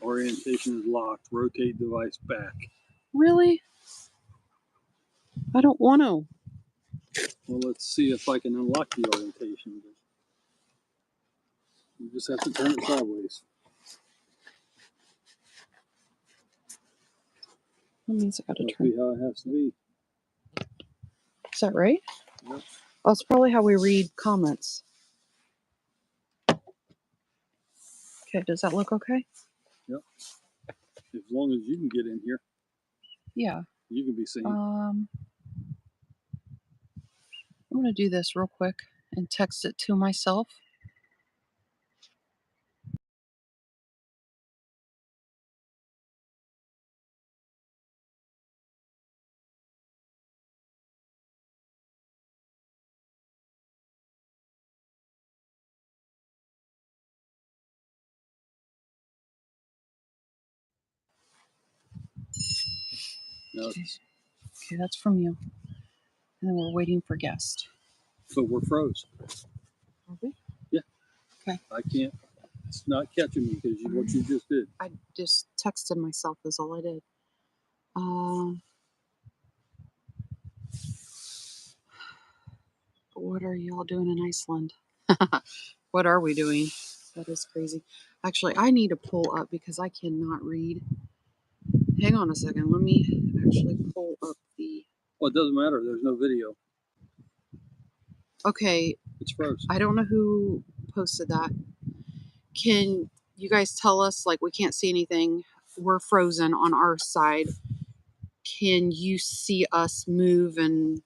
Orientation is locked. Rotate device back. Really? I don't want to. Well, let's see if I can unlock the orientation. You just have to turn it sideways. That means I gotta Must turn. be how it has to be. Is that right? Yep. Oh, it's probably how we read comments. Okay, does that look okay? Yep. As long as you can get in here. Yeah. You can be seen. I'm gonna do this real quick and text it to myself. No, Okay, that's from you. And then we're waiting for guest. but we're froze. Are we? Yeah. Okay. I can't. It's not catching me because what you just did. I just texted myself is all I did. What are y'all doing in Iceland? What are we doing? That is crazy. Actually, I need to pull up because I cannot read. Hang on a second. Let me actually pull up the... Well, it doesn't matter. There's no video. Okay. It's frozen. I don't know who posted that. Can you guys tell us, like, we can't see anything. We're frozen on our side. Can you see us move and...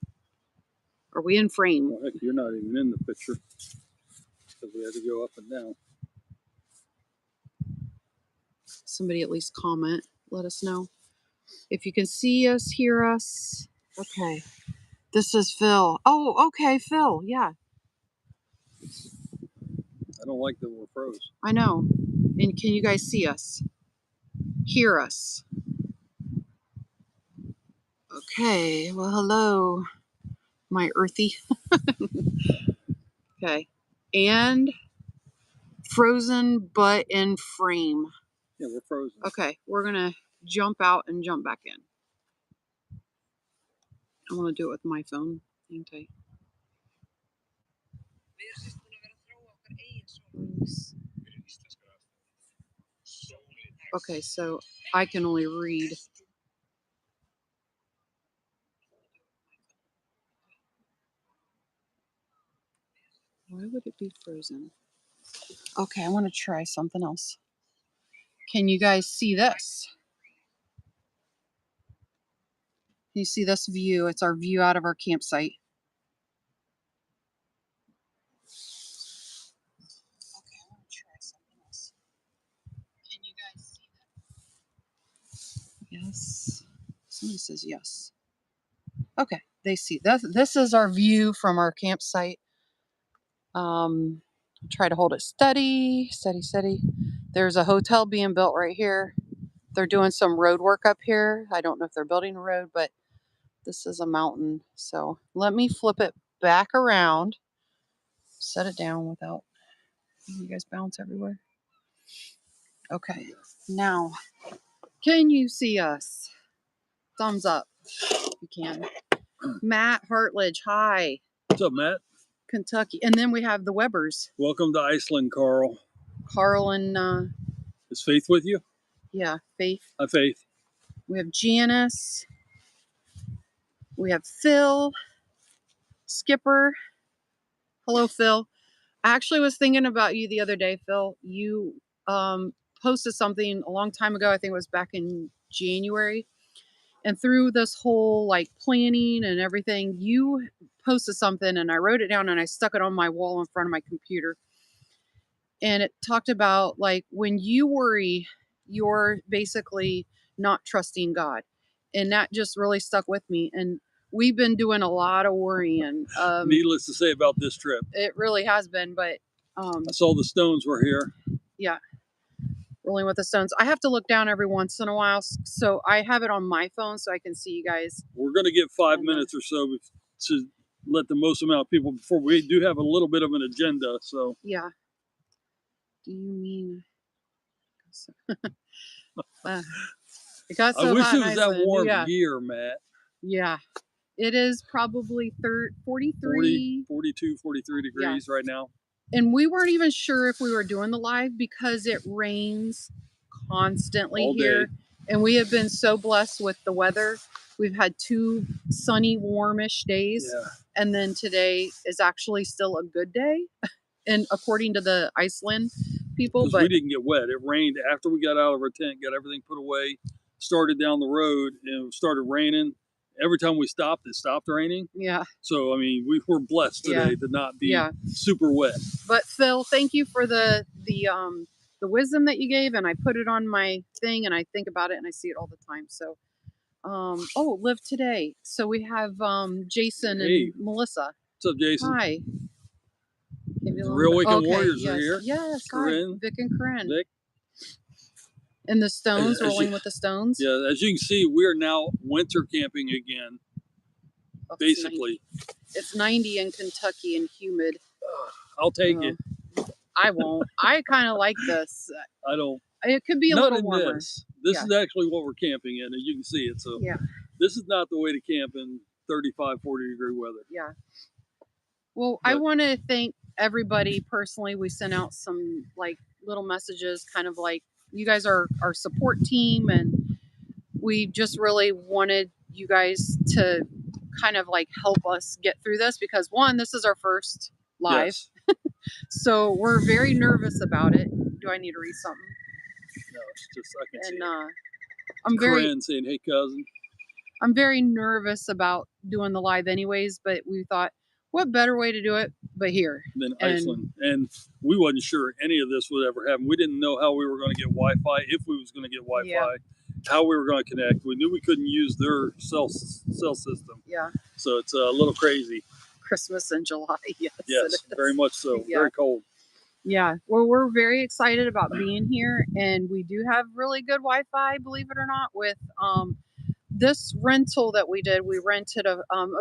Are we in frame? Well, heck, you're not even in the picture because we had to go up and down. Somebody at least comment. Let us know. If you can see us, hear us. Okay. This is Phil. Oh, okay, Phil. Yeah. I don't like that we're froze. I know. And can you guys see us? Hear us? Okay. Well, hello, my earthy. Okay. And frozen but in frame. Yeah, we're frozen. Okay. We're going to jump out and jump back in. I want to do it with my phone. Hang tight. Okay, so I can only read. Why would it be frozen? Okay, I want to try something else. Can you guys see this? Can you see this view? It's our view out of our campsite. Okay, I want to try something else. Can you guys see that? Yes. Somebody says yes. Okay, they see. This is our view from our campsite. Try to hold it steady, steady, steady. There's a hotel being built right here. They're doing some road work up here. I don't know if they're building a road, but this is a mountain. So let me flip it back around. Set it down without you guys bounce everywhere. Okay, now can you see us? Thumbs up. You can. Matt Hartledge, hi. What's up, Matt? Kentucky. And then we have the Webbers. Welcome to Iceland, Carl. Carl and Is Faith with you? yeah, Faith. Hi, Faith. We have Janice. We have Phil. Skipper. Hello, Phil. I actually was thinking about you the other day, Phil. You posted something a long time ago. I think it was back in January. And through this whole like planning and everything, you posted something and I wrote it down and I stuck it on my wall in front of my computer. And it talked about like when you worry, you're basically not trusting God. And that just really stuck with me. And we've been doing a lot of worrying. Needless to say about this trip. It really has been, but I saw the stones were here. yeah. Rolling with the Stones. I have to look down every once in a while, so I have it on my phone so I can see you guys. We're going to get 5 minutes or so to let the most amount of people before we do have a little bit of an agenda. So yeah. Do you mean So, it got I so wish hot it in was that Iceland. warm Yeah, here, Matt. yeah. It is probably 43. 42, 43 degrees right now. And we weren't even sure if we were doing the live because it rains constantly All here. day. And we have been so blessed with the weather. We've had 2 sunny, warmish days. Yeah. And then today is actually still a good day. And according to the Iceland people, Because but we didn't get wet. It rained after we got out of our tent, got everything put away, started down the road, and it started raining. Every time we stopped, it stopped raining. yeah. So, I mean, we were blessed today to not be super wet. But Phil, thank you for the wisdom that you gave, and I put it on my thing, and I think about it, and I see it all the time. So, oh, live today. So we have Jason and Melissa. What's up, Jason? Hi. The Real Weekend Warriors yes. are here. Yes, Corinne, Vic and Corinne. Vic. And the Stones, rolling with the Stones. Yeah, as you can see, we are now winter camping again. Oh, basically. It's 90 in Kentucky and humid. I'll take it. I won't. I kind of like this. I don't. It could be a little warmer. This is actually what we're camping in, and you can see it. So this is not the way to camp in 35, 40 degree weather. Yeah. Well, I want to thank everybody personally. We sent out some like little messages, kind of like you guys are our support team, and we just really wanted you guys to kind of like help us get through this because one, this is our first live. Yes. So we're very nervous about it. Do I need to read something? No, it's just I can see I'm very Corinne saying, "Hey, cousin." I'm very nervous about doing the live anyways, but we thought, what better way to do it but here than Iceland? And we wasn't sure any of this would ever happen. We didn't know how we were going to get Wi-Fi, if we was going to get Wi-Fi, how we were going to connect. We knew we couldn't use their cell system. Yeah. So it's a little crazy. Christmas in July. Yes, very much so. Very cold. Yeah. Well, we're very excited about being here, and we do have really good Wi-Fi, believe it or not, with this rental that we did. We rented a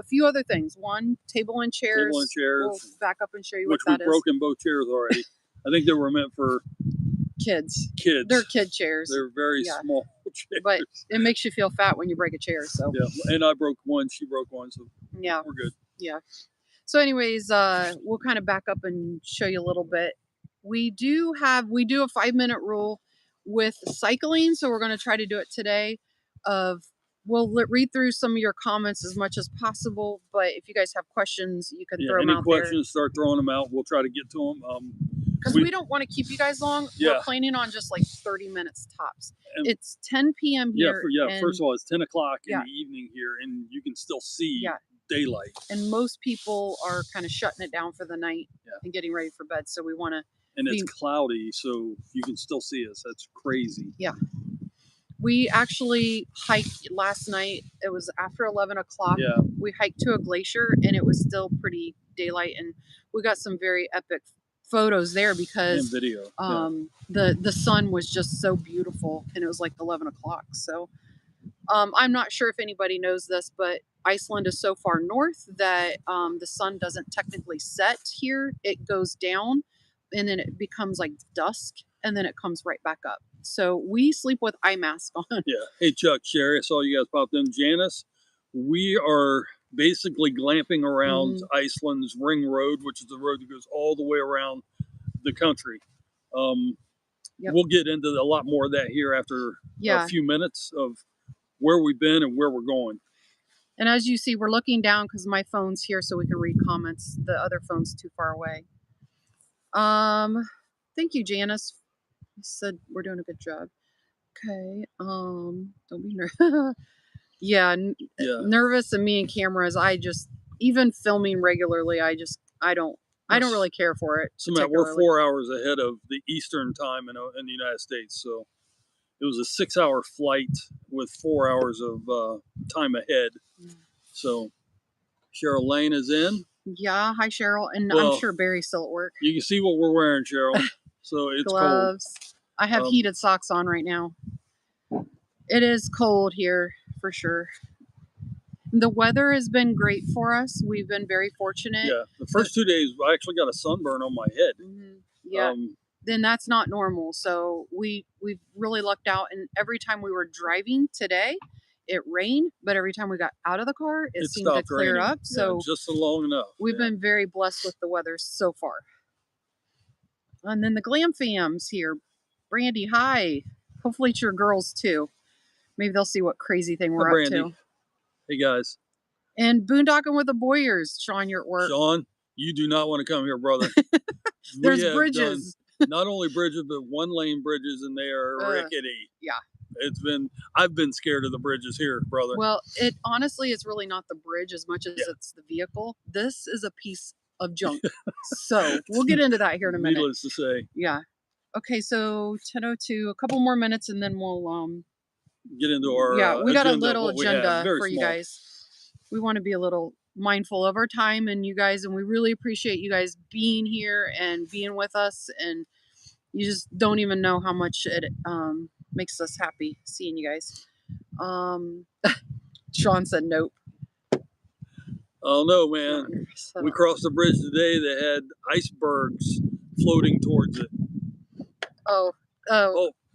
few other things. One, table and chairs. Table and chairs. We'll back up and show you what that is. Which we've broken both chairs already. I think they were meant for kids. Kids. They're kid chairs. They're very small chairs. But it makes you feel fat when you break a chair. So yeah, and I broke one. She broke one. So yeah, we're good. Yeah. So anyways, we'll kind of back up and show you a little bit. We do a 5-minute rule with cycling, so we're going to try to do it today. We'll read through some of your comments as much as possible, but if you guys have questions, you can throw them out there. Any questions, start throwing them out. We'll try to get to them. Because we don't want to keep you guys long. We're planning on just like 30 minutes tops. And it's 10 p.m. here. First of all, it's 10 o'clock in the evening here, and you can still see daylight. And most people are kind of shutting it down for the night and getting ready for bed. So we want to. And it's cloudy, so you can still see us. That's crazy. Yeah. We actually hiked last night. It was after 11 o'clock. Yeah. We hiked to a glacier, and it was still pretty daylight. And we got some very epic photos there because video. The sun was just so beautiful, and it was like 11 o'clock. So I'm not sure if anybody knows this, but Iceland is so far north that the sun doesn't technically set here. It goes down, and then it becomes like dusk, and then it comes right back up. So we sleep with eye mask on. Yeah. Hey, Chuck, Sherry, I saw you guys popped in. Janice, we are basically glamping around Iceland's Ring Road, which is the road that goes all the way around the country. We'll get into a lot more of that here after a few minutes of where we've been and where we're going. And as you see, we're looking down because my phone's here so we can read comments. The other phone's too far away. Thank you, Janice. You said we're doing a good job. Okay. Don't be nervous. Nervous, and me and cameras. Even filming regularly, I don't really care for it. So Matt, we're 4 hours ahead of the Eastern time in the United States. So it was a 6-hour flight with 4 hours of time ahead. So Cheryl Lane is in. Yeah, hi Cheryl, and I'm sure Barry's still at work. You can see what we're wearing, Cheryl. So it's gloves. Cold. I have heated socks on right now. It is cold here for sure. The weather has been great for us. We've been very fortunate. Yeah, the first 2 days I actually got a sunburn on my head. Yeah, then that's not normal. So we've really lucked out. And every time we were driving today, it rained, but every time we got out of the car, it seemed to stopped clear raining. up. So just long enough. we've been very blessed with the weather so far. And then the Glam Fam's here. Brandy, hi. Hopefully it's your girls too. Maybe they'll see what crazy thing we're up to. Hey guys. And boondocking with the Boyers. Sean, you're at work. Sean, you do not want to come here, brother. There's bridges. Not only bridges, but one-lane bridges, and they are rickety. Yeah. I've been scared of the bridges here, brother. Well, it honestly is really not the bridge as much as it's the vehicle. This is a piece of junk. So we'll get into that here in a minute. Needless to say. Yeah. Okay, so 10:02, a couple more minutes, and then we'll get into our we got a little agenda for you guys. We want to be a little mindful of our time and you guys, and we really appreciate you guys being here and being with us, and you just don't even know how much it makes us happy seeing you guys. Sean said nope. Oh no, man. We crossed the bridge today that had icebergs floating towards it. Oh,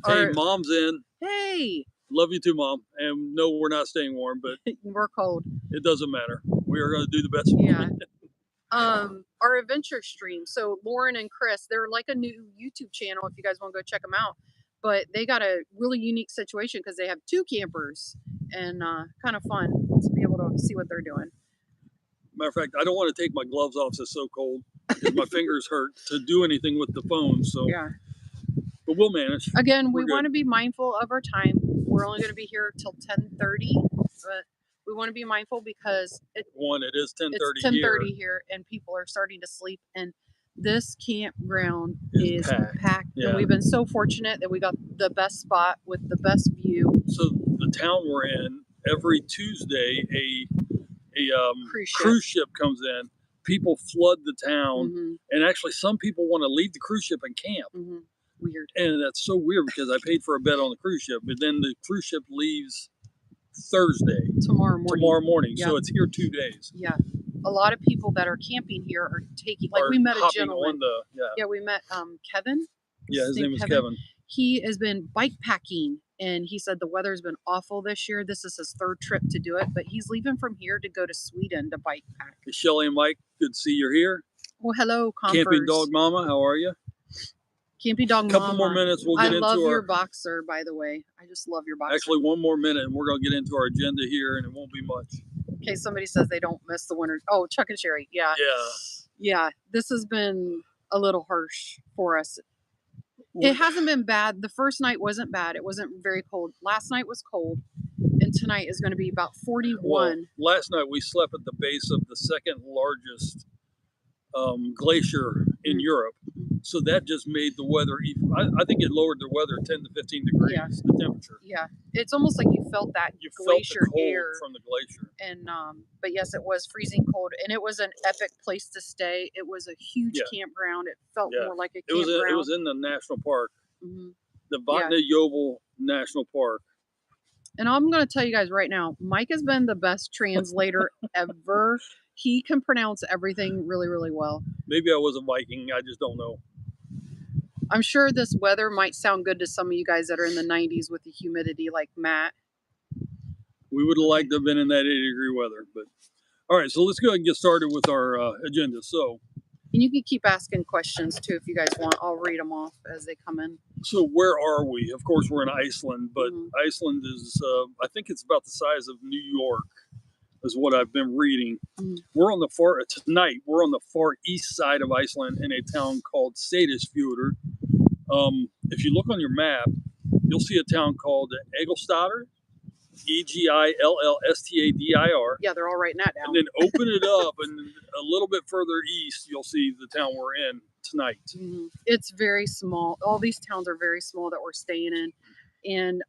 hey, Mom's in. Hey. Love you too, Mom. And no, we're not staying warm, but we're cold. It doesn't matter. We are going to do the best we can. Our adventure stream. So Lauren and Chris, they're like a new YouTube channel if you guys want to go check them out. But they got a really unique situation because they have 2 campers, and kind of fun to be able to see what they're doing. Matter of fact, I don't want to take my gloves off. It's so cold because my fingers hurt to do anything with the phone. So yeah. But we'll manage. Again, we want to be mindful of our time. We're only going to be here till 10:30, but we want to be mindful because it is 10:30 it's 10:30 here, and people are starting to sleep, and this campground is packed. Yeah. And we've been so fortunate that we got the best spot with the best view. So the town we're in, every Tuesday, a cruise ship comes in. People flood the town, and actually some people want to leave the cruise ship and camp. Weird. And that's so weird because I paid for a bed on the cruise ship, but then the cruise ship leaves Thursday. Tomorrow morning. Yeah. So it's here 2 days. Yeah. A lot of people that are camping here are taking, like we met a gentleman. We met Kevin. Yeah, his name is Kevin. He has been bike packing, and he said the weather's been awful this year. This is his 3rd trip to do it, but he's leaving from here to go to Sweden to bike pack. Hey, Shelly and Mike, good to see you're here. Well, hello, Compers. Camping Dog Mama, how are you? Camping Dog Mama. A couple more minutes, we'll get into I love your boxer, by the way. I just love your boxer. Actually, one more minute, and we're going to get into our agenda here, and it won't be much. Okay, somebody says they don't miss the winter. Oh, Chuck and Sherry. Yeah. Yeah, this has been a little harsh for us. It hasn't been bad. The first night wasn't bad. It wasn't very cold. Last night was cold, and tonight is going to be about 41. Well, last night we slept at the base of the 2nd largest glacier in Europe. So that just made the weather even. I think it lowered the weather 10 to 15 degrees, the temperature. Yeah, it's almost like you felt that glacier felt the cold air from the glacier. And but yes, it was freezing cold, and it was an epic place to stay. It was a huge campground. It felt more like a campground. It was in the national park, the Vatna Jovel National Park. And I'm going to tell you guys right now, Mike has been the best translator ever. He can pronounce everything really, really well. Maybe I was a Viking. I just don't know. I'm sure this weather might sound good to some of you guys that are in the 90s with the humidity like Matt. We would have liked to have been in that 80-degree weather. But all right, so let's go ahead and get started with our agenda. So, and you can keep asking questions too if you guys want. I'll read them off as they come in. So where are we? Of course, we're in Iceland, but Iceland is, I think it's about the size of New York, is what I've been reading. We're on the tonight, we're on the far east side of Iceland in a town called Seyðisfjörður. If you look on your map, you'll see a town called Egilsstaðir, Egillstadir. Yeah, they're all writing that down. And then open it up, and a little bit further east, you'll see the town we're in tonight. It's very small. All these towns are very small that we're staying in. And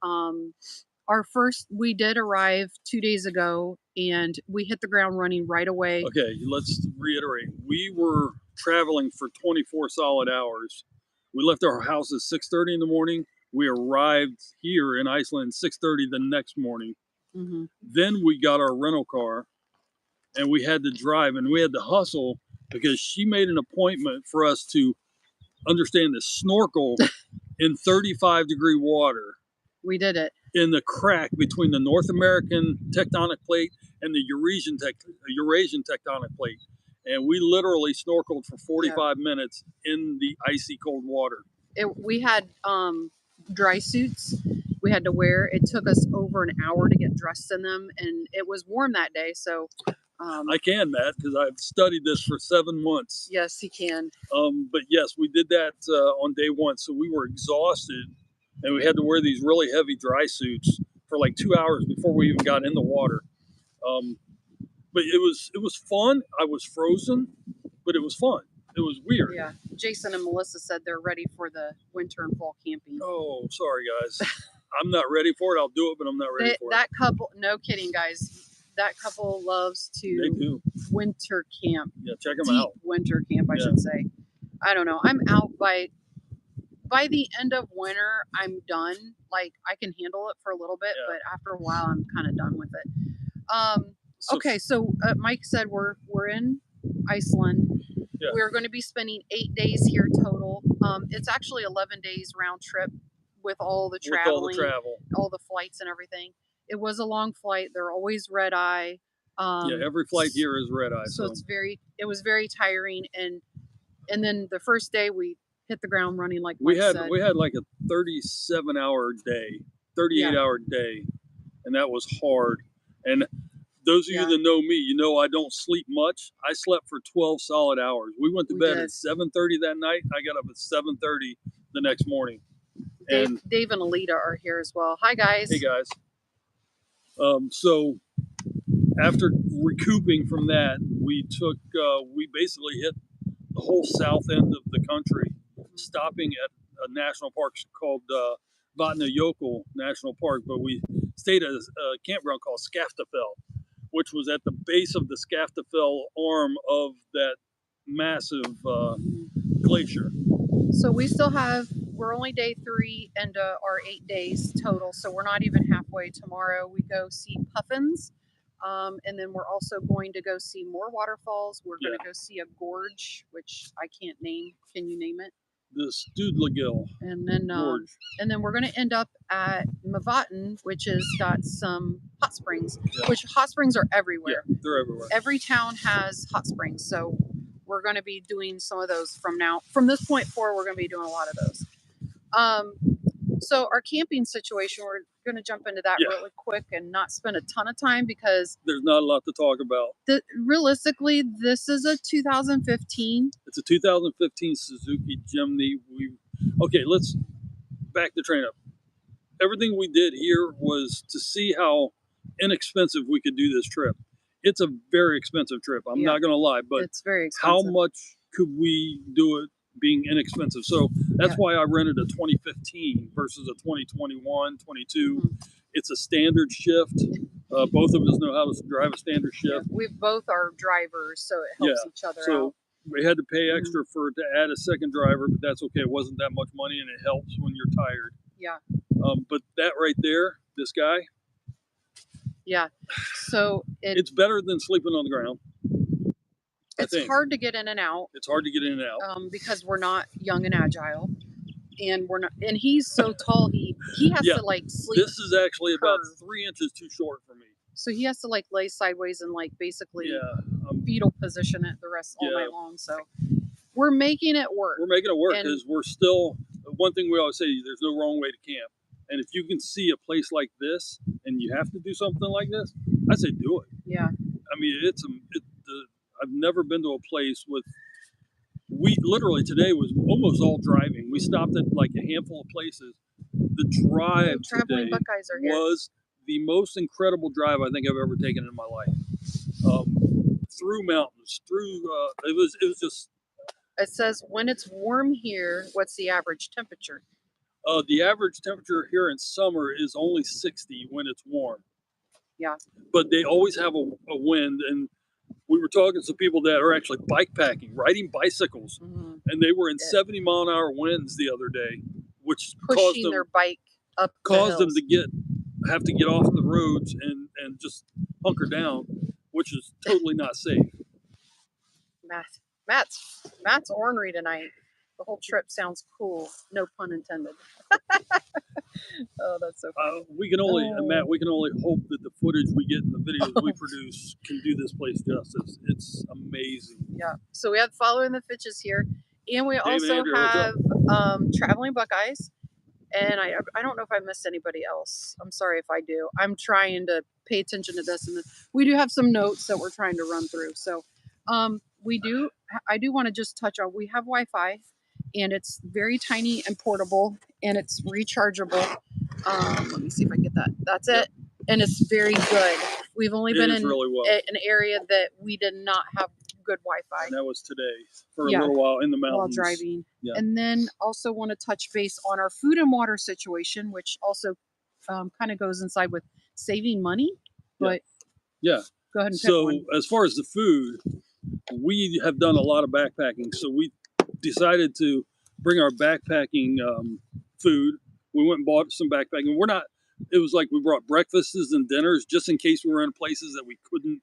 we did arrive 2 days ago, and we hit the ground running right away. Okay, let's reiterate. We were traveling for 24 solid hours. We left our house at 6:30 in the morning. We arrived here in Iceland 6:30 the next morning. Then we got our rental car, and we had to drive, and we had to hustle because she made an appointment for us to understand this, snorkel in 35-degree water. We did it. In the crack between the North American tectonic plate and the Eurasian tectonic plate. And we literally snorkeled for 45 minutes in the icy cold water. We had dry suits we had to wear. It took us over an hour to get dressed in them, and it was warm that day. So I can, Matt, because I've studied this for 7 months. Yes, he can. But yes, we did that on day one. So we were exhausted, and we had to wear these really heavy dry suits for like 2 hours before we even got in the water. But it was fun. I was frozen, but it was fun. It was weird. Yeah. Jason and Melissa said they're ready for the winter and fall camping. Oh, sorry, guys. I'm not ready for it. I'll do it, but I'm not ready for it. That couple, no kidding, guys. That couple loves to winter camp. Yeah, check them out. Winter camp, I should say. I don't know. I'm out by the end of winter. I'm done. Like, I can handle it for a little bit, but after a while, I'm kind of done with it. Okay, so Mike said we're in Iceland. Yeah. We're going to be spending 8 days here total. It's actually 11 days round trip with all the traveling, all the flights and everything. It was a long flight. They're always red eye. Every flight here is red eye. So it was very tiring. And then the first day we hit the ground running, like Mike said. We had like a 37-hour day, 38-hour day, and that was hard. And those of you that know me, you know I don't sleep much. I slept for 12 solid hours. We went to bed at 7:30 that night. I got up at 7:30 the next morning. Dave and Alita are here as well. Hi, guys. Hey, guys. So after recouping from that, we basically hit the whole south end of the country, stopping at a national park called Vatnajökull National Park, but we stayed at a campground called Skaftafell, which was at the base of the Skaftafell arm of that massive glacier. So we're only day 3 and our 8 days total, so we're not even halfway. Tomorrow we go see puffins, and then we're also going to go see more waterfalls. We're going to go see a gorge, which I can't name. Can you name it? The Studlagill Gorge. And then we're going to end up at Mavaten, which has got some hot springs, which hot springs are everywhere. Yeah, they're everywhere. Every town has hot springs, so we're going to be doing some of those from this point forward. We're going to be doing a lot of those. So our camping situation, we're going to jump into that really quick and not spend a ton of time because there's not a lot to talk about. Realistically, this is a 2015. It's a 2015 Suzuki Jimny. Let's back the train up. Everything we did here was to see how inexpensive we could do this trip. It's a very expensive trip. I'm not going to lie, but it's very expensive. How much could we do it being inexpensive? So that's why I rented a 2015 versus a 2021, 22. Mm-hmm. It's a standard shift. Both of us know how to drive a standard shift. Yeah, we both are drivers, so it helps each other out. We had to pay extra to add a second driver, but that's okay. It wasn't that much money, and it helps when you're tired. Yeah. But that right there, this guy. Yeah. So it's better than sleeping on the ground. It's hard to get in and out. It's hard to get in and out. Because we're not young and agile. And we're not, and he's so tall, he has to like sleep. This is actually about 3 inches too short for me. So he has to like lay sideways and like basically fetal position it the rest all night long. So we're making it work. We're making it work because we're still, one thing we always say, there's no wrong way to camp. And if you can see a place like this and you have to do something like this, I say do it. Yeah. I mean, I've never been to a place we literally today was almost all driving. We stopped at like a handful of places. The drive today was the most incredible drive I think I've ever taken in my life. Through mountains, it was just. It says when it's warm here, what's the average temperature? The average temperature here in summer is only 60 when it's warm. Yeah. But they always have a wind, and we were talking to some people that are actually bike packing, riding bicycles, and they were in 70-mile-an-hour winds the other day, which pushing their bike up caused them to have to get off the roads and just hunker down, which is totally not safe. Matt's ornery tonight. The whole trip sounds cool. No pun intended. Oh, that's so funny. We can only, Matt, we can only hope that the footage we get in the videos we produce can do this place justice. It's amazing. Yeah. So we have Following the Fitches here, and we also Andrew, have Traveling Buckeyes. And I don't know if I missed anybody else. I'm sorry if I do. I'm trying to pay attention to this, and we do have some notes that we're trying to run through. So I do want to just touch on, we have Wi-Fi, and it's very tiny and portable, and it's rechargeable. Let me see if I get that. That's it. And it's very good. We've only been in really well. an area that we did not have good Wi-Fi. And that was today for a little while in the mountains. While driving. Yeah. And then also want to touch base on our food and water situation, which also kind of goes inside with saving money. But yeah. Go ahead and pick one. As far as the food, we have done a lot of backpacking. So we decided to bring our backpacking food. We went and bought some backpacking. It was like we brought breakfasts and dinners just in case we were in places that we couldn't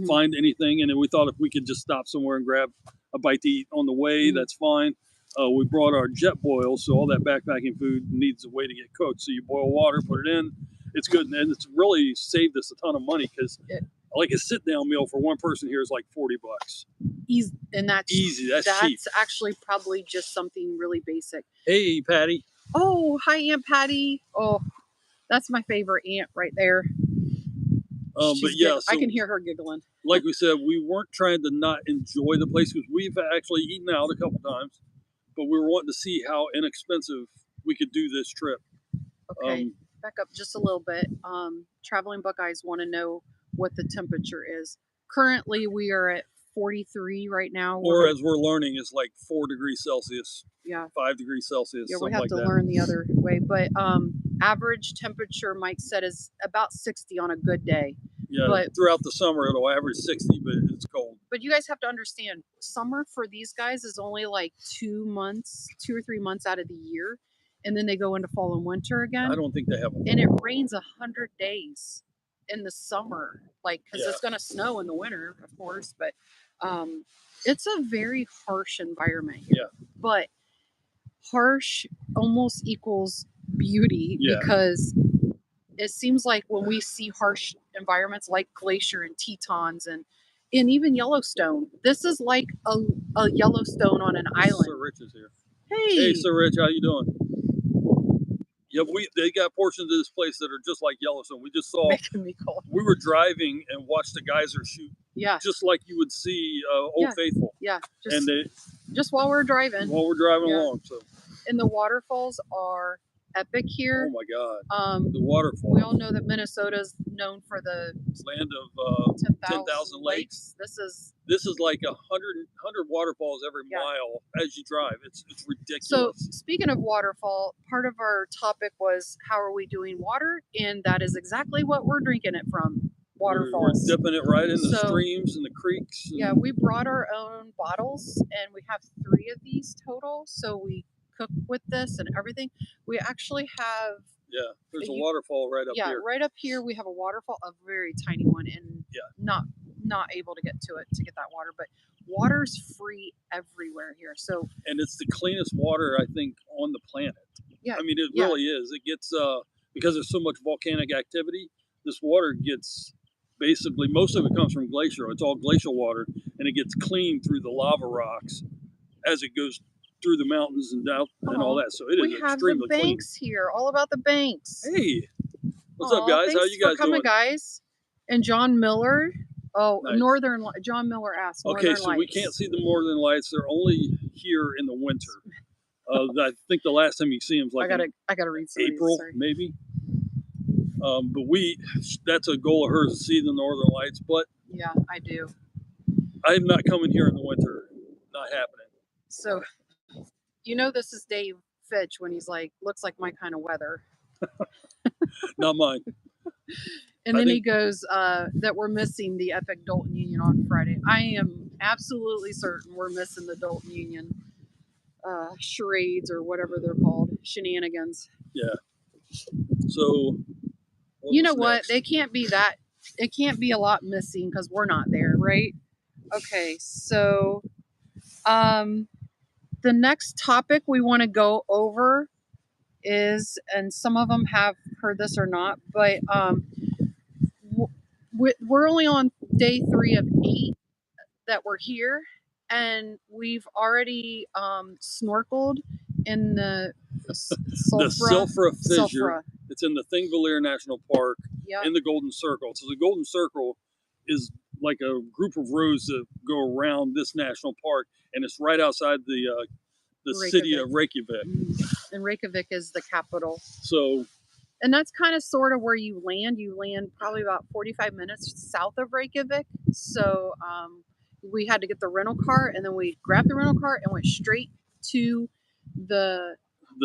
find anything. And then we thought if we could just stop somewhere and grab a bite to eat on the way, that's fine. We brought our jet boil, so all that backpacking food needs a way to get cooked. So you boil water, put it in. It's good, and it's really saved us a ton of money because like a sit-down meal for one person here is like $40. Easy, and that's easy. That's cheap. That's actually probably just something really basic. Hey, Patty. Oh, hi, Aunt Patty. Oh, that's my favorite aunt right there. But yeah, so I can hear her giggling. Like we said, we weren't trying to not enjoy the place because we've actually eaten out a couple times, but we were wanting to see how inexpensive we could do this trip. Okay, back up just a little bit. Traveling Buckeyes want to know what the temperature is. Currently, we are at 43 right now. Or as we're learning, is like 4 degrees Celsius. Yeah. 5 degrees Celsius. Yeah, we have to learn the other way. But average temperature, Mike said, is about 60 on a good day. Yeah, but throughout the summer, it'll average 60, but it's cold. But you guys have to understand, summer for these guys is only like 2 or 3 months out of the year. And then they go into fall and winter again. I don't think they have. And it rains 100 days in the summer, like, because it's going to snow in the winter, of course. But it's a very harsh environment here. Yeah. But harsh almost equals beauty because it seems like when we see harsh environments like Glacier and Tetons and even Yellowstone, this is like a Yellowstone on an island. Sir Rich is here. Hey, Sir Rich, how you doing? Yeah, they got portions of this place that are just like Yellowstone. We just saw. Making me cold. We were driving and watched the geyser shoot. Yeah. Just like you would see Old Faithful. Yeah. Just while we're driving. While we're driving along, so. And the waterfalls are epic here. Oh my God! The waterfalls. We all know that Minnesota's known for the land of 10,000 lakes. This is like 100 waterfalls every mile as you drive. It's ridiculous. So speaking of waterfall, part of our topic was how are we doing water, and that is exactly what we're drinking it from. Waterfalls. We're dipping it right in the streams and the creeks. Yeah, we brought our own bottles, and we have 3 of these total. So we cook with this and everything. We actually have there's a waterfall right up here. Yeah, right up here we have a waterfall, a very tiny one, and not able to get to it to get that water, but water's free everywhere here. So and it's the cleanest water I think on the planet. Yeah, I mean it really is. It gets because there's so much volcanic activity, this water gets basically most of it comes from glacier. It's all glacial water, and it gets cleaned through the lava rocks as it goes through the mountains and down and all that. So it is extremely clean. We have the banks here, all about the banks. Hey, what's up, guys? How you guys doing? Guys. And John Miller. Oh, nice. John Miller asked. Okay, so we can't see the Northern Lights. They're only here in the winter. I think the last time you see them is like I gotta read some April, maybe. But that's a goal of hers to see the Northern Lights. But yeah, I do. I'm not coming here in the winter. Not happening. So. You know this is Dave Fitch when he's like, looks like my kind of weather. Not mine. And then he goes that we're missing the Epic Dalton Union on Friday. I am absolutely certain we're missing the Dalton Union charades or whatever they're called, shenanigans. Yeah. So. You know what? They can't be that. It can't be a lot missing because we're not there, right? Okay, so the next topic we want to go over is, and some of them have heard this or not, but we're only on day 3 of 8 that we're here, and we've already snorkeled in the Sulphur Fissure. It's in the Thingvellir National Park, yep, in the Golden Circle. So the Golden Circle is like a group of roads that go around this national park, and it's right outside the city of Reykjavik. And Reykjavik is the capital. So, and that's kind of sort of where you land. You land probably about 45 minutes south of Reykjavik. So we had to get the rental car, and then we grabbed the rental car and went straight to the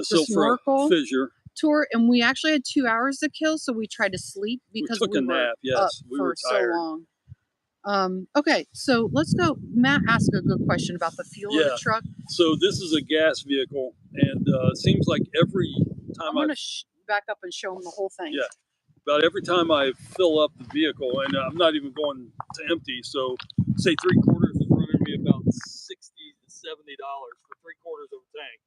Sulphur Fissure tour. And we actually had 2 hours to kill, so we tried to sleep because we took a nap. Yes, we were tired. So long. Okay, so let's go. Matt asked a good question about the fuel of the truck. So this is a gas vehicle, and it seems like every time I'm going to back up and show them the whole thing. Yeah, about every time I fill up the vehicle, and I'm not even going to empty, so say 3/4 is running me about $60 to $70 for 3/4 of a tank.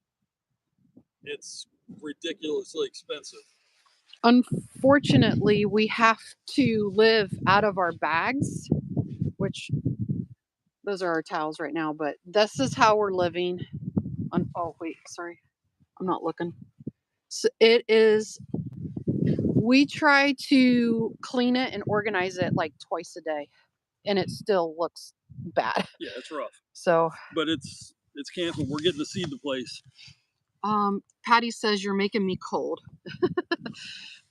It's ridiculously expensive. Unfortunately, we have to live out of our bags, which those are our towels right now, but this is how we're living. Oh, wait, sorry. I'm not looking. So it is, we try to clean it and organize it like twice a day, and it still looks bad. Yeah, it's rough. So, but it's camping. We're getting to see the place. Patty says you're making me cold.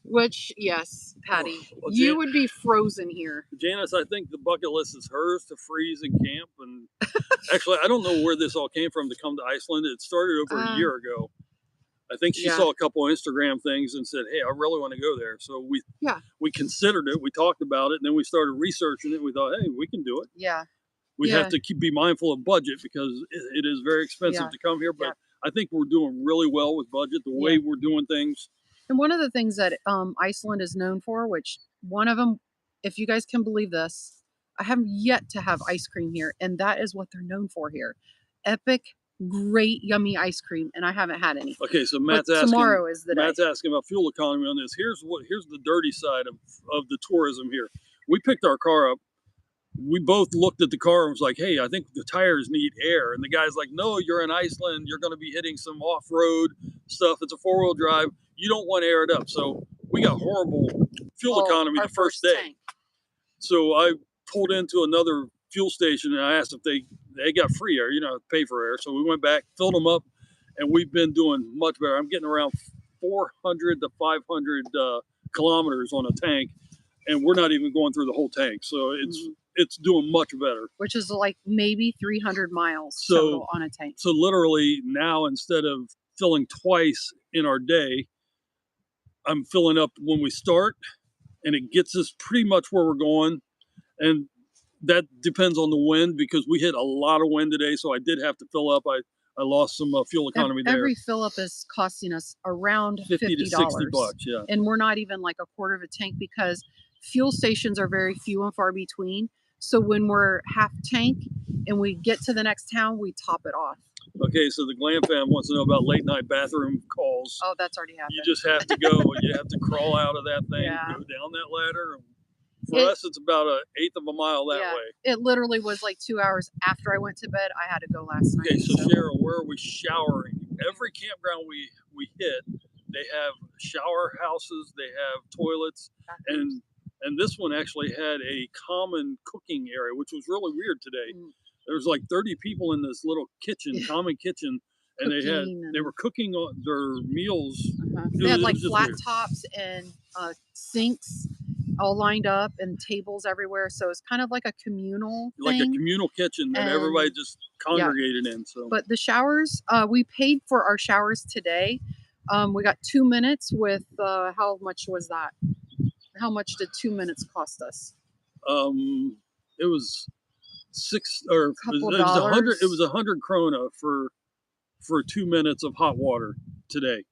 Which, yes, Patty, you would be frozen here. Janice, I think the bucket list is hers to freeze and camp. And actually, I don't know where this all came from to come to Iceland. It started over a year ago. I think she saw a couple of Instagram things and said, hey, I really want to go there. So we considered it. We talked about it, and then we started researching it. We thought, hey, we can do it. Yeah. We have to be mindful of budget because it is very expensive to come here. But I think we're doing really well with budget, the way we're doing things. And one of the things that Iceland is known for, which one of them, if you guys can believe this, I have yet to have ice cream here, and that is what they're known for here. Epic, great, yummy ice cream, and I haven't had any. Okay, so Matt's asking. Tomorrow is the day. Matt's asking about fuel economy on this. Here's the dirty side of the tourism here. We picked our car up. We both looked at the car and was like, hey, I think the tires need air. And the guy's like, no, you're in Iceland. You're going to be hitting some off-road stuff. It's a 4-wheel drive. You don't want to air it up. So we got horrible fuel economy the first day. Tank. So I pulled into another fuel station and I asked if they got free air, pay for air. So we went back, filled them up, and we've been doing much better. I'm getting around 400 to 500 kilometers on a tank, and we're not even going through the whole tank. So it's doing much better. Which is like maybe 300 miles total on a tank. So literally now, instead of filling twice in our day, I'm filling up when we start, and it gets us pretty much where we're going. And that depends on the wind, because we hit a lot of wind today, so I did have to fill up. I lost some fuel economy there. Every fill up is costing us around $50 to $60, yeah. And we're not even like a quarter of a tank, because fuel stations are very few and far between. So when we're half tank and we get to the next town, we top it off. Okay, so the Glam fam wants to know about late night bathroom calls. Oh, that's already happened. You just have to go. You have to crawl out of that thing, go down that ladder. For us, it's about 1/8 of a mile that way. It literally was like 2 hours after I went to bed. I had to go last night. Okay, so Cheryl, where are we showering? Every campground we hit, they have shower houses, they have toilets, and this one actually had a common cooking area, which was really weird today. There was like 30 people in this little kitchen, common kitchen, and they were cooking their meals. They had like flat tops and sinks all lined up and tables everywhere. So it's kind of like a communal thing. Like a communal kitchen that everybody just congregated in. So, but the showers, we paid for our showers today. We got 2 minutes with how much was that? How much did 2 minutes cost us? It was it was 100 krona for 2 minutes of hot water today.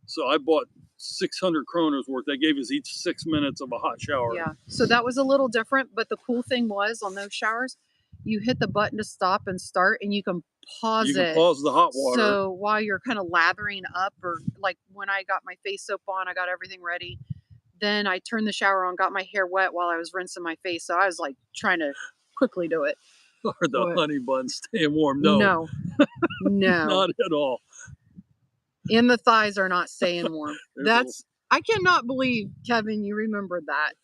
So I bought 600 kronas worth. They gave us each 6 minutes of a hot shower. Yeah, so that was a little different, but the cool thing was on those showers, you hit the button to stop and start, and you can pause You can it. pause the hot water. So while you're kind of lathering up, or like when I got my face soap on, I got everything ready. Then I turned the shower on, got my hair wet while I was rinsing my face. So I was like trying to quickly do it. Or the But honey bun staying warm. No. No. Not at all. And the thighs are not staying warm. I cannot believe, Kevin, you remembered that.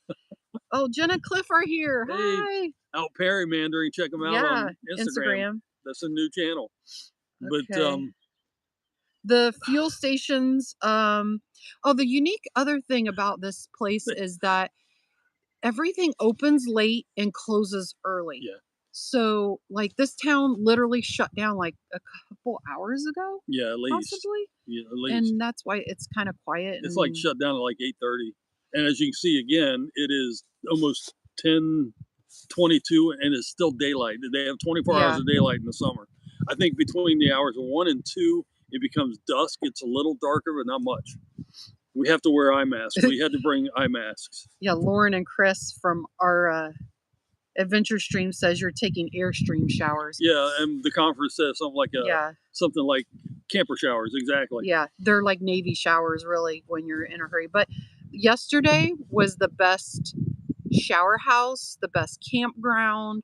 Oh, Jen and Cliff are here. Hey, hi. Out Perrymandering. Check them out on Instagram. That's a new channel. Okay. But the fuel stations, the unique other thing about this place is that everything opens late and closes early. Yeah. So, like, this town literally shut down like a couple hours ago. Yeah, at least. Possibly. Yeah, at least. And that's why it's kind of quiet. It's like shut down at like 8:30. And as you can see again, it is almost 10:22 and it's still daylight. They have 24 hours of daylight in the summer. I think between the hours of 1 and 2, it becomes dusk. It's a little darker, but not much. We have to wear eye masks. We had to bring eye masks. Yeah, Lauren and Chris from our Adventure Stream says you're taking Airstream showers. Yeah, and the conference says something like something like camper showers. Exactly. Yeah, they're like Navy showers, really, when you're in a hurry. But yesterday was the best shower house, the best campground,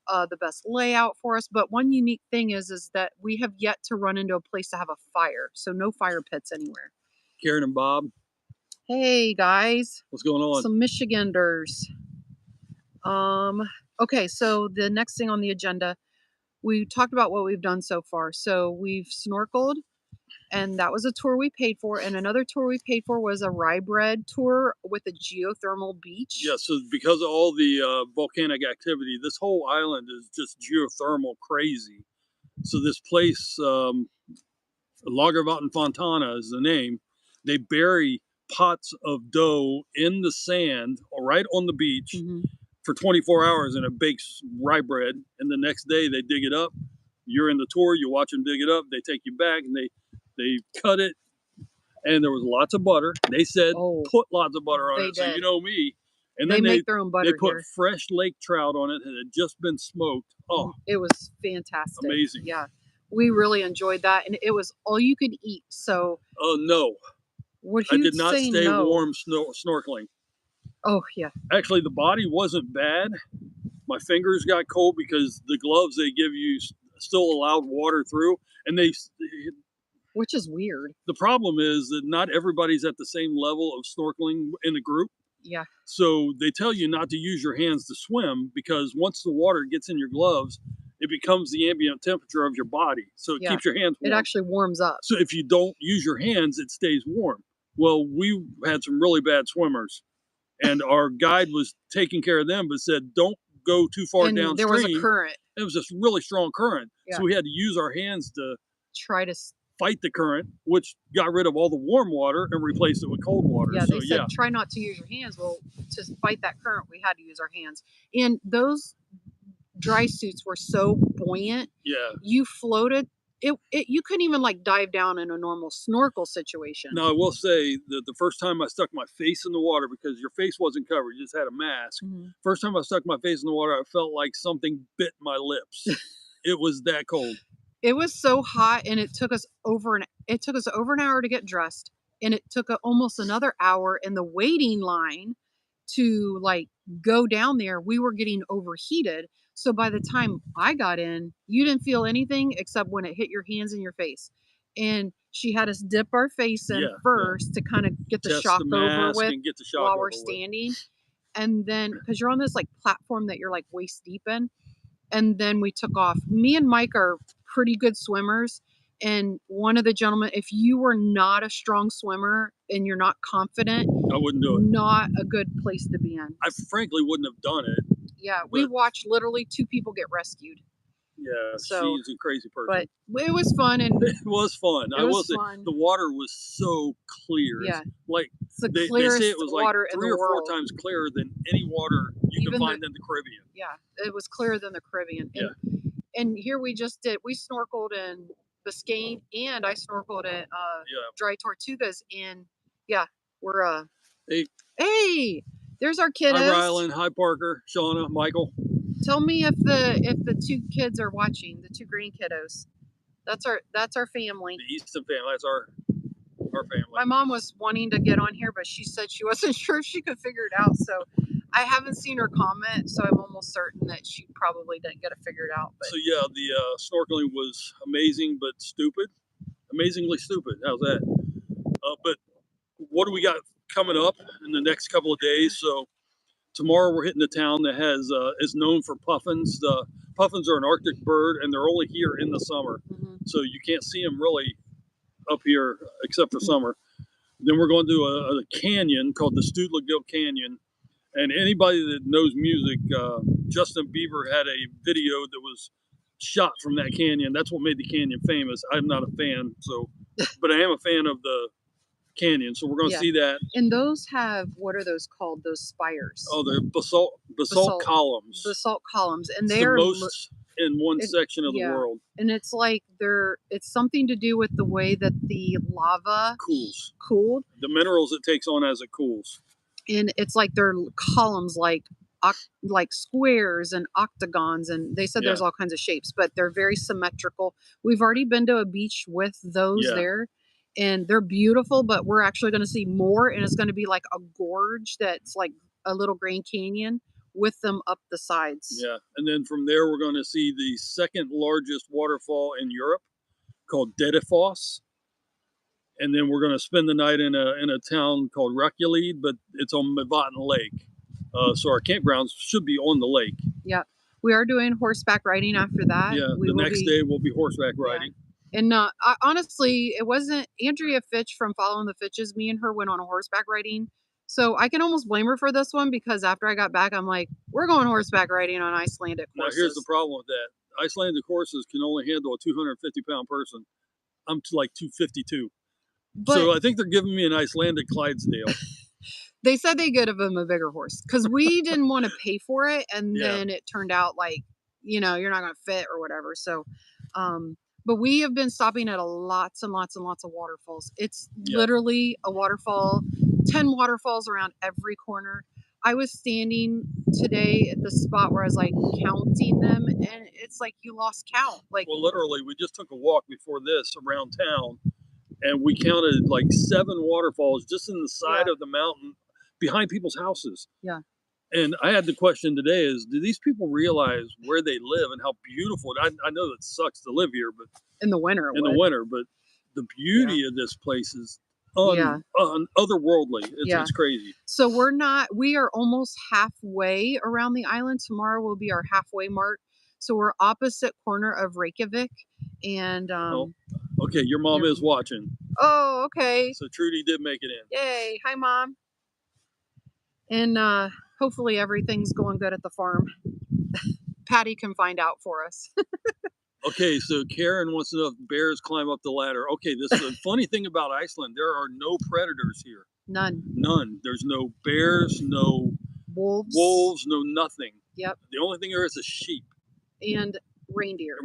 the best layout for us. But one unique thing is that we have yet to run into a place to have a fire, so no fire pits anywhere. Karen and Bob. Hey guys, what's going on? Some Michiganders. Okay, so the next thing on the agenda, we talked about what we've done so far. So we've snorkeled, and that was a tour we paid for. And another tour we paid for was a rye bread tour with a geothermal beach. Yeah, so because of all the volcanic activity, this whole island is just geothermal crazy. So this place, Lagervatten Fontana is the name. They bury pots of dough in the sand right on the beach for 24 hours, and it bakes rye bread. And the next day they dig it up. You're in the tour, you watch them dig it up. They take you back and they cut it. And there was lots of butter. They said put lots of butter on it. So you know me. And then they make their own butter. They put fresh lake trout on it, and it had just been smoked. Oh, it was fantastic. Amazing. Yeah, we really enjoyed that, and it was all you could eat. So. Oh no. I did not stay warm snorkeling. Oh yeah. Actually, the body wasn't bad. My fingers got cold because the gloves they give you still allowed water through, and which is weird. The problem is that not everybody's at the same level of snorkeling in the group. Yeah. So they tell you not to use your hands to swim, because once the water gets in your gloves, it becomes the ambient temperature of your body. So it keeps your hands warm. It actually warms up. So if you don't use your hands, it stays warm. Well, we had some really bad swimmers, and our guide was taking care of them, but said, don't go too far downstream. There was a current. It was this really strong current. Yeah. So we had to use our hands to try to fight the current, which got rid of all the warm water and replaced it with cold water. Yeah, they said try not to use your hands. Well, to fight that current, we had to use our hands. And those dry suits were so buoyant. Yeah. You floated. You couldn't even like dive down in a normal snorkel situation. Now, I will say that the first time I stuck my face in the water, because your face wasn't covered, you just had a mask. First time I stuck my face in the water, I felt like something bit my lips. It was that cold. It was so hot, and it took us over an hour to get dressed, and it took almost another hour in the waiting line to like go down there. We were getting overheated. So by the time I got in, you didn't feel anything except when it hit your hands and your face. And she had us dip our face in first to kind of get the shock over with while we're standing. And then, because you're on this like platform that you're like waist deep in. And then we took off. Me and Mike are pretty good swimmers. And one of the gentlemen, if you were not a strong swimmer and you're not confident, I wouldn't do it. Not a good place to be in. I frankly wouldn't have done it. Yeah, we watched literally 2 people get rescued. Yeah, so, she's a crazy person. But it was fun. And it was fun. I will say the water was so clear. Yeah. Like it's the clearest they say it was water like 3 or 4 times clearer than any water you can find in the Caribbean. Yeah, it was clearer than the Caribbean. And here we snorkeled in Biscayne, and I snorkeled at Dry Tortugas, and we're hey, there's our kiddos. Hi Rylan, hi Parker, Shauna, Michael. Tell me if the 2 kids are watching, the 2 green kiddos. That's our family. The Easton family. That's our family. My mom was wanting to get on here, but she said she wasn't sure if she could figure it out. So I haven't seen her comment, so I'm almost certain that she probably didn't get it figured out. But so yeah, the snorkeling was amazing, but stupid. Amazingly stupid. How's that? But what do we got coming up in the next couple of days? So tomorrow we're hitting a town that has is known for puffins. The puffins are an Arctic bird, and they're only here in the summer, so you can't see them really up here except for summer. Then we're going to a canyon called the Stoodlegill Canyon, and anybody that knows music, Justin Bieber had a video that was shot from that canyon. That's what made the canyon famous. I'm not a fan, but I am a fan of the canyon, so we're going to see that. And those have, what are those called? Those spires. Oh, they're basalt columns. Basalt columns, and they are most in one section of the world. And it's like it's something to do with the way that the lava cooled. The minerals it takes on as it cools. And it's like they're columns, like squares and octagons, and they said there's all kinds of shapes, but they're very symmetrical. We've already been to a beach with those there, and they're beautiful, but we're actually going to see more, and it's going to be like a gorge that's like a little Grand Canyon with them up the sides. Yeah, and then from there we're going to see the second largest waterfall in Europe called Dettifoss. And then we're going to spend the night in a town called Reykjavik, but it's on Mavaten Lake. So our campgrounds should be on the lake. Yeah, we are doing horseback riding after that. Yeah, the next day we'll be horseback riding. Yeah. And honestly, it wasn't Andrea Fitch from Following the Fitches. Me and her went on a horseback riding. So I can almost blame her for this one, because after I got back, I'm like, we're going horseback riding on Icelandic horses. Now, here's the problem with that. Icelandic horses can only handle a 250-pound person. I'm like 252. But, so I think they're giving me an Icelandic Clydesdale. They said they could have him a bigger horse, because we didn't want to pay for it, and then it turned out like, you're not going to fit or whatever. So, but we have been stopping at lots and lots and lots of waterfalls. It's literally a waterfall, 10 waterfalls around every corner. I was standing today at the spot where I was like counting them, and it's like you lost count. Like, well, literally, we just took a walk before this around town, and we counted like 7 waterfalls just in the side of the mountain behind people's houses. Yeah. And I had the question today is, do these people realize where they live and how beautiful? I know that sucks to live here, but in the winter, but the beauty of this place is otherworldly. It's crazy. So we are almost halfway around the island. Tomorrow will be our halfway mark. So we're opposite corner of Reykjavik, and okay, your mom is watching. Oh, okay. So Trudy did make it in. Yay. Hi, Mom. And hopefully everything's going good at the farm. Patty can find out for us. Okay, so Karen wants to know if bears climb up the ladder. Okay, this is a funny thing about Iceland. There are no predators here. None. There's no bears, no wolves, no nothing. Yep. The only thing there is sheep. And reindeer.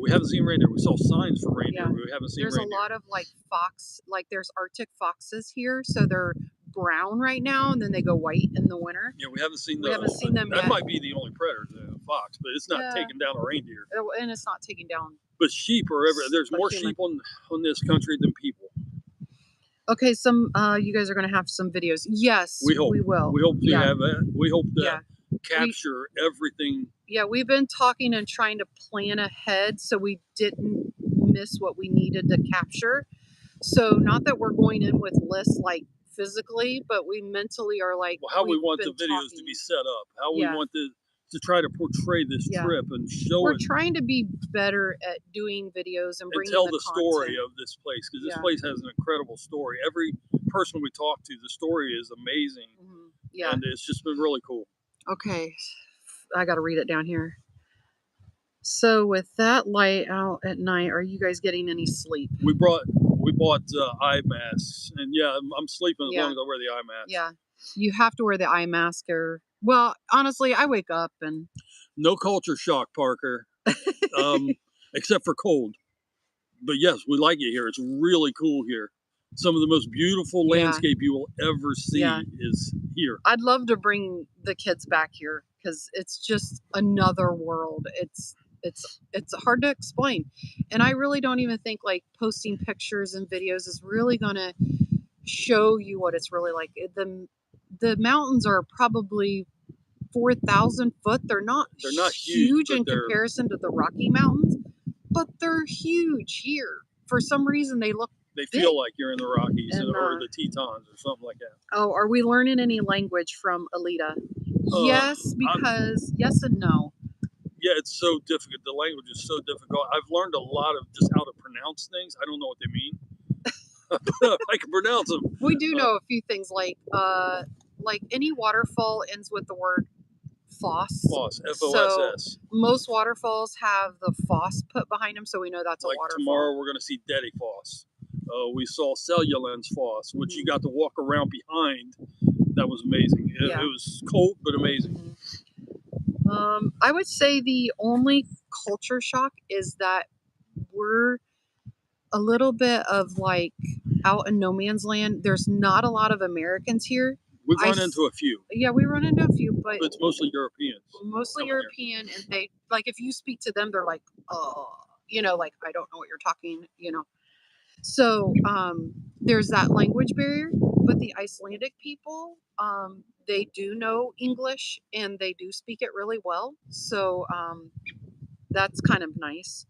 We haven't seen reindeer. We saw signs for reindeer. Yeah. We haven't seen reindeer. There's a lot of like fox, like there's Arctic foxes here, so they're brown right now, and then they go white in the winter. Yeah, we haven't seen them. We haven't seen them yet. That might be the only predator, the fox, but it's not taking down a reindeer. And it's not taking down. But sheep are everywhere. There's more sheep on this country than people. Okay, you guys are going to have some videos. Yes, we will. We hope to have that. We hope to capture everything. Yeah, we've been talking and trying to plan ahead so we didn't miss what we needed to capture. So not that we're going in with lists like physically, but we mentally are like, how we want the videos to be set up, how we want to try to portray this trip and show We're trying to be better at doing videos and bringing tell the story of this place, because this place has an incredible story. Every person we talk to, the story is amazing. Yeah, and it's just been really cool. Okay, I got to read it down here. So with that light out at night, are you guys getting any sleep? We bought eye masks, and I'm sleeping as long as I wear the eye mask. Yeah, you have to wear the eye mask, or well, honestly, I wake up and no culture shock, Parker, except for cold. But yes, we like it here. It's really cool here. Some of the most beautiful landscape you will ever see is here. I'd love to bring the kids back here because it's just another world. It's hard to explain, and I really don't even think like posting pictures and videos is really gonna show you what it's really like. The mountains are probably 4,000 foot. They're not huge in comparison to the Rocky Mountains, but they're huge here. For some reason, they feel big. Like you're in the Rockies or the Tetons or something like that. Oh, are we learning any language from Alita? Yes, because yes and no. Yeah, it's so difficult. The language is so difficult. I've learned a lot of just how to pronounce things. I don't know what they mean. I can pronounce them. We do know a few things like any waterfall ends with the word foss. Foss, F-O-S-S. So most waterfalls have the foss put behind them, so we know that's like a waterfall. Tomorrow we're going to see Daddy Foss. We saw Cellulence Foss, which you got to walk around behind. That was amazing. It was cold, but amazing. I would say the only culture shock is that we're a little bit of like out in no man's land. There's not a lot of Americans here. We've run into a few. Yeah, we run into a few, but it's mostly Europeans. Mostly European, and they like if you speak to them, they're like, oh, like I don't know what you're talking, So there's that language barrier, but the Icelandic people, they do know English and they do speak it really well. So that's kind of nice.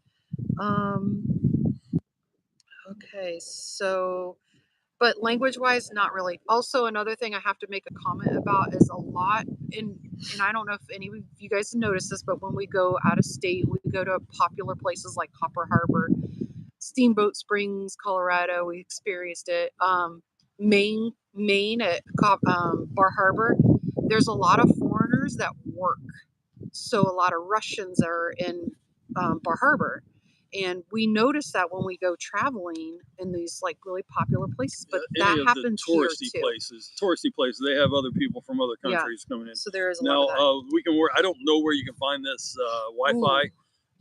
Okay, so, but language-wise, not really. Also, another thing I have to make a comment about is a lot and I don't know if any of you guys notice this, but when we go out of state, we go to popular places like Copper Harbor, Steamboat Springs, Colorado. We experienced it. Maine at Bar Harbor. There's a lot of foreigners that work. So a lot of Russians are in Bar Harbor. And we notice that when we go traveling in these like really popular places, but that happens here too. Touristy places, they have other people from other countries coming in. So there is a lot of that. We can work. I don't know where you can find this Wi-Fi.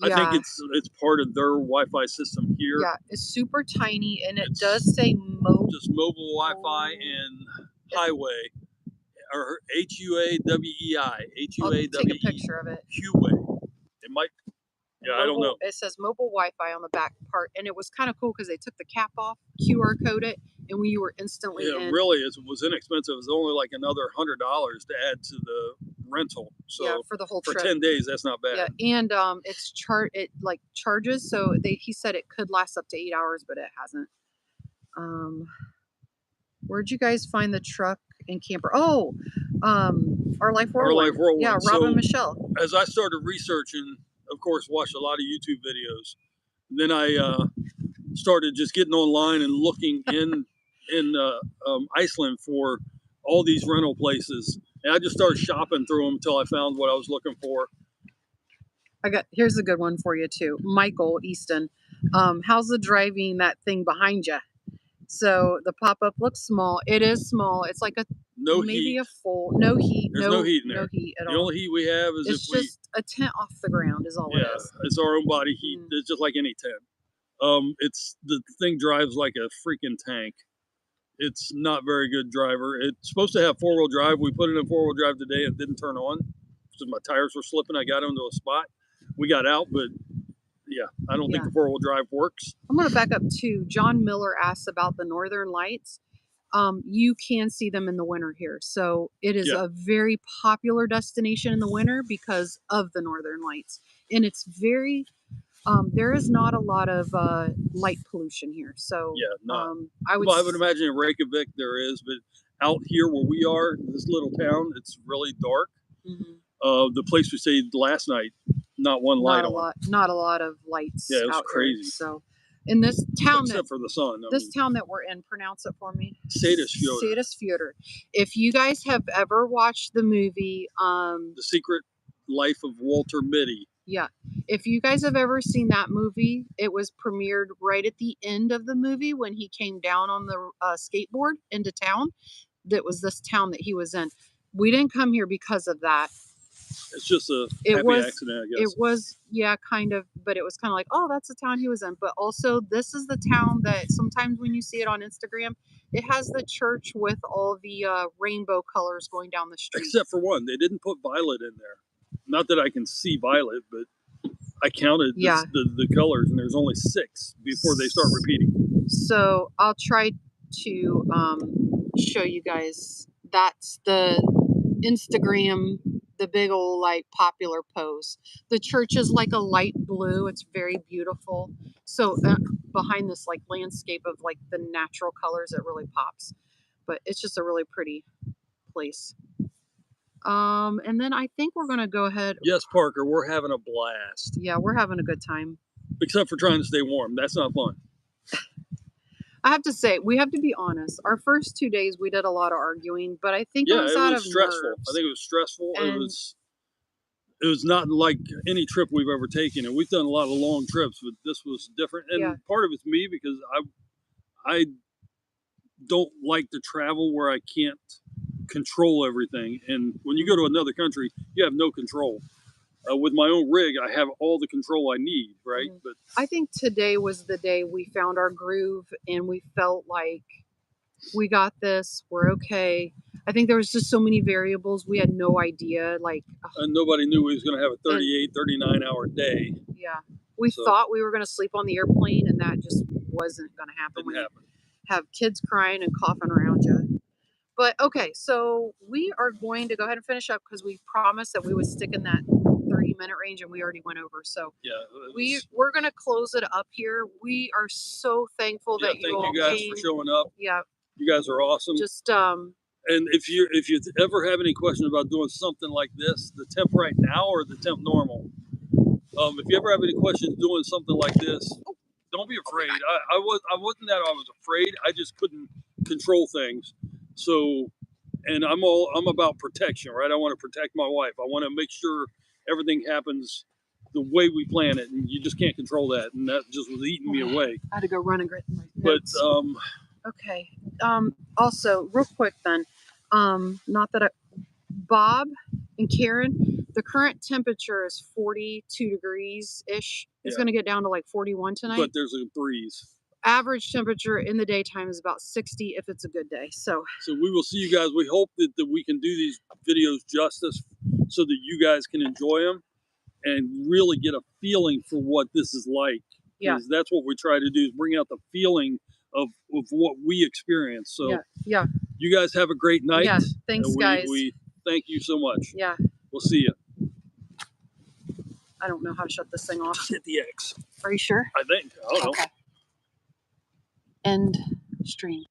I think it's part of their Wi-Fi system here. Yeah, it's super tiny, and it does say mobile. Just mobile Wi-Fi and highway, or HUAWEI. I'll take a picture of it. Huawei. It might. Yeah, I don't know. It says mobile Wi-Fi on the back part, and it was kind of cool because they took the cap off, QR code it, and we were instantly in. Really, it was inexpensive. It was only like another $100 to add to the rental. So for the whole trip. For 10 days, that's not bad. Yeah, and it charges, so he said it could last up to 8 hours, but it hasn't. Where'd you guys find the truck and camper? Oh, Our Life Whirlwind. Yeah, Rob and Michelle. As I started researching, of course, watched a lot of YouTube videos. Then I started just getting online and looking in Iceland for all these rental places, and I just started shopping through them until I found what I was looking for. Here's a good one for you too, Michael Easton. How's the driving that thing behind you? So the pop-up looks small. It is small. It's like maybe a full no heat. There's no heat in there. No heat at all. The only heat we have is it's just a tent off the ground is all it is. Yeah, it's our own body heat. It's just like any tent. The thing drives like a freaking tank. It's not very good driver. It's supposed to have four-wheel drive. We put it in four-wheel drive today. It didn't turn on because my tires were slipping. I got into a spot. We got out, but yeah, I don't think the four-wheel drive works. I'm going to back up too. John Miller asked about the Northern Lights. You can see them in the winter here. So it is a very popular destination in the winter because of the Northern Lights. And it's very, there is not a lot of light pollution here. So I would imagine in Reykjavik there is, but out here where we are, this little town, it's really dark. The place we stayed last night, not one light on. Not a lot of lights. Yeah, it was out crazy. Here, so in this town, except for the sun. Town that we're in, pronounce it for me. Seyðisfjörður. If you guys have ever watched the movie, The Secret Life of Walter Mitty. Yeah, if you guys have ever seen that movie, it was premiered right at the end of the movie when he came down on the skateboard into town. That was this town that he was in. We didn't come here because of that. It's just a happy accident, I guess. It was, kind of, but it was kind of like, oh, that's the town he was in. But also, this is the town that sometimes when you see it on Instagram, it has the church with all the rainbow colors going down the street. Except for one. They didn't put violet in there. Not that I can see violet, but I counted the colors, and there's only 6 before they start repeating. So I'll try to show you guys. That's the Instagram, the big old like popular pose. The church is like a light blue. It's very beautiful. So behind this like landscape of like the natural colors, it really pops. But it's just a really pretty place. And then I think we're gonna go ahead. Yes, Parker, we're having a blast. Yeah, we're having a good time. Except for trying to stay warm. That's not fun. I have to say, we have to be honest. Our first 2 days, we did a lot of arguing, but I think it was out of stressful. nerves. I think it was stressful. And it was not like any trip we've ever taken, and we've done a lot of long trips, but this was different. And part of it's me because I don't like to travel where I can't control everything. And when you go to another country, you have no control. With my own rig, I have all the control I need, right? But I think today was the day we found our groove, and we felt like we got this, we're okay. I think there was just so many variables. We had no idea. And nobody knew we was going to have a 38, 39-hour day. Yeah. We thought we were going to sleep on the airplane, and that just wasn't going to happen. Didn't happen. Have kids crying and coughing around you. But okay, so we are going to go ahead and finish up because we promised that we would stick in that 30-minute range, and we already went over. So yeah, we're going to close it up here. We are so thankful that you all thank you guys came. for showing up. Yeah. You guys are awesome. Just and if you ever have any questions about doing something like this, the temp right now or the temp normal, if you ever have any questions doing something like this, don't be afraid. I wasn't that I was afraid. I just couldn't control things. So, and I'm about protection, right? I want to protect my wife. I want to make sure everything happens the way we plan it, and you just can't control that, and that just was eating me away. I had to go run and get my notes. But okay. Also, real quick then, not that Bob and Karen, the current temperature is 42 degrees ish. It's going to get down to like 41 tonight. But there's a breeze. Average temperature in the daytime is about 60 if it's a good day. So we will see you guys. We hope that we can do these videos justice so that you guys can enjoy them and really get a feeling for what this is like. Yeah. That's what we try to do, is bring out the feeling of what we experience. So yeah. You guys have a great night. Yeah. Thanks, guys. We thank you so much. Yeah. We'll see you. I don't know how to shut this thing off. Just hit the X. Are you sure? I think. I don't know. End stream.